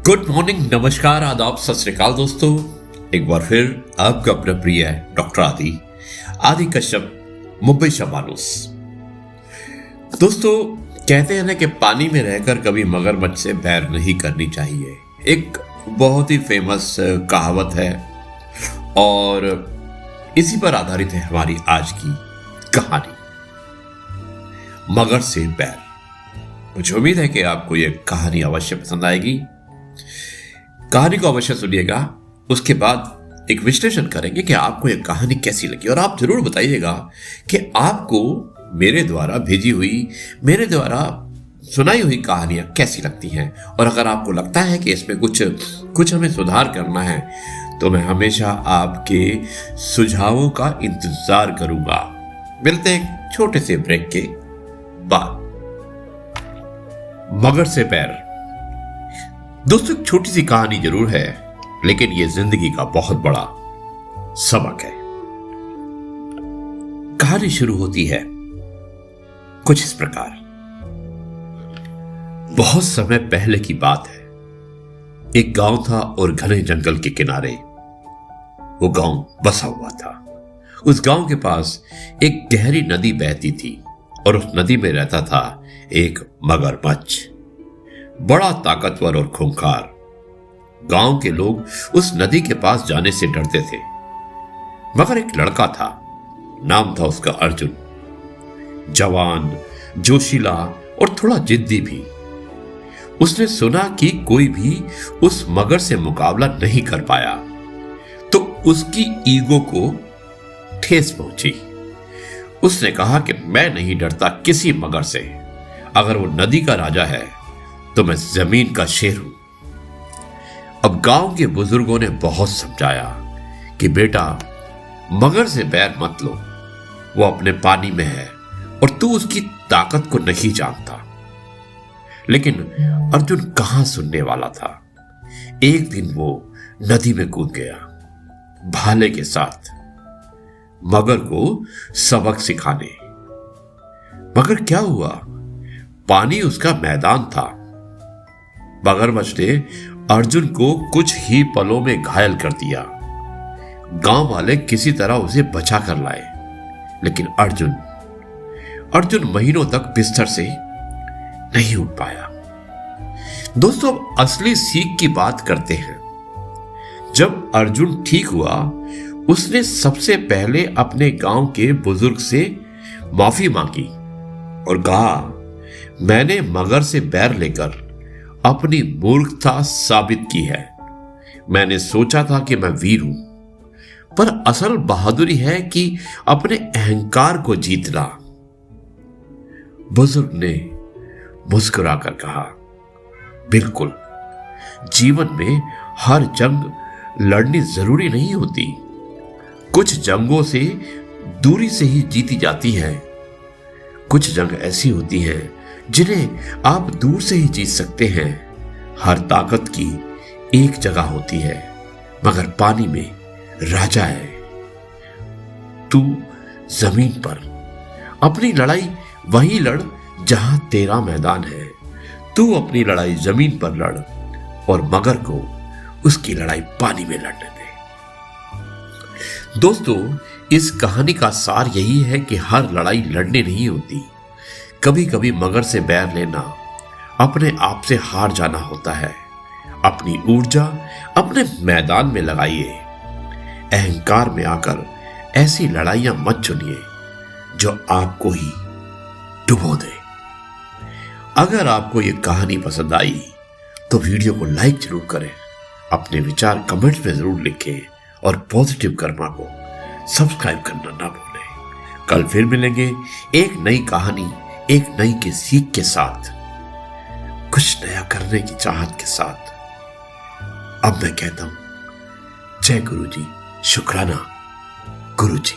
Good morning, नमस्कार, आदाब, सत श्री अकाल दोस्तों। एक बार फिर आपका अपना प्रिय है डॉक्टर आदि कश्यप, मुंबई से मानुस। दोस्तों, कहते हैं ना कि पानी में रहकर कभी मगरमच्छ से बैर नहीं करनी चाहिए। एक बहुत ही फेमस कहावत है और इसी पर आधारित है हमारी आज की कहानी, मगर से बैर। मुझे उम्मीद है कि आपको यह कहानी अवश्य पसंद आएगी। कहानी को अवश्य सुनिएगा, उसके बाद एक विश्लेषण करेंगे कि आपको यह कहानी कैसी लगी और आप जरूर बताइएगा कि आपको मेरे द्वारा भेजी हुई, मेरे द्वारा सुनाई हुई कहानियां कैसी लगती हैं। और अगर आपको लगता है कि इसमें कुछ हमें सुधार करना है तो मैं हमेशा आपके सुझावों का इंतजार करूंगा। मिलते हैं एक छोटे से ब्रेक के बाद। मगर से पैर। दोस्तों, एक छोटी सी कहानी जरूर है, लेकिन यह जिंदगी का बहुत बड़ा सबक है। कहानी शुरू होती है कुछ इस प्रकार। बहुत समय पहले की बात है। एक गांव था और घने जंगल के किनारे वो गांव बसा हुआ था। उस गांव के पास एक गहरी नदी बहती थी और उस नदी में रहता था एक मगरमच्छ, बड़ा ताकतवर और खूंखार। गांव के लोग उस नदी के पास जाने से डरते थे, मगर एक लड़का था, नाम था उसका अर्जुन। जवान, जोशीला और थोड़ा जिद्दी भी। उसने सुना कि कोई भी उस मगर से मुकाबला नहीं कर पाया, तो उसकी ईगो को ठेस पहुंची। उसने कहा कि मैं नहीं डरता किसी मगर से। अगर वो नदी का राजा है तो मैं जमीन का शेर हूं। अब गांव के बुजुर्गों ने बहुत समझाया कि बेटा, मगर से बैर मत लो, वो अपने पानी में है और तू उसकी ताकत को नहीं जानता। लेकिन अर्जुन कहां सुनने वाला था। एक दिन वो नदी में कूद गया, भाले के साथ, मगर को सबक सिखाने। मगर क्या हुआ, पानी उसका मैदान था। मगरमच्छ ने अर्जुन को कुछ ही पलों में घायल कर दिया। गांव वाले किसी तरह उसे बचा कर लाए, लेकिन अर्जुन महीनों तक बिस्तर से नहीं उठ पाया। दोस्तों, असली सीख की बात करते हैं। जब अर्जुन ठीक हुआ, उसने सबसे पहले अपने गांव के बुजुर्ग से माफी मांगी और कहा, मैंने मगर से बैर लेकर अपनी मूर्खता साबित की है। मैंने सोचा था कि मैं वीर हूं, पर असल बहादुरी है कि अपने अहंकार को जीतना। बुजुर्ग ने मुस्कुराकर कहा, बिल्कुल, जीवन में हर जंग लड़नी जरूरी नहीं होती। कुछ जंगों से दूरी से ही जीती जाती है। कुछ जंग ऐसी होती हैं जिन्हें आप दूर से ही जीत सकते हैं। हर ताकत की एक जगह होती है, मगर पानी में राजा है। तू जमीन पर अपनी लड़ाई वहीं लड़ जहां तेरा मैदान है। तू अपनी लड़ाई जमीन पर लड़ और मगर को उसकी लड़ाई पानी में लड़ने दे। दोस्तों, इस कहानी का सार यही है कि हर लड़ाई लड़ने नहीं होती। कभी कभी मगर से बैर लेना अपने आप से हार जाना होता है। अपनी ऊर्जा अपने मैदान में लगाइए। अहंकार में आकर ऐसी लड़ाइयां मत चुनिए जो आपको ही डुबो दे। अगर आपको यह कहानी पसंद आई तो वीडियो को लाइक जरूर करें, अपने विचार कमेंट्स में जरूर लिखें और पॉजिटिव कर्मा को सब्सक्राइब करना ना भूलें। कल फिर मिलेंगे एक नई कहानी, एक नई के सीख के साथ, कुछ नया करने की चाहत के साथ। अब मैं कहता हूं, जय गुरु जी, शुक्राना गुरु जी।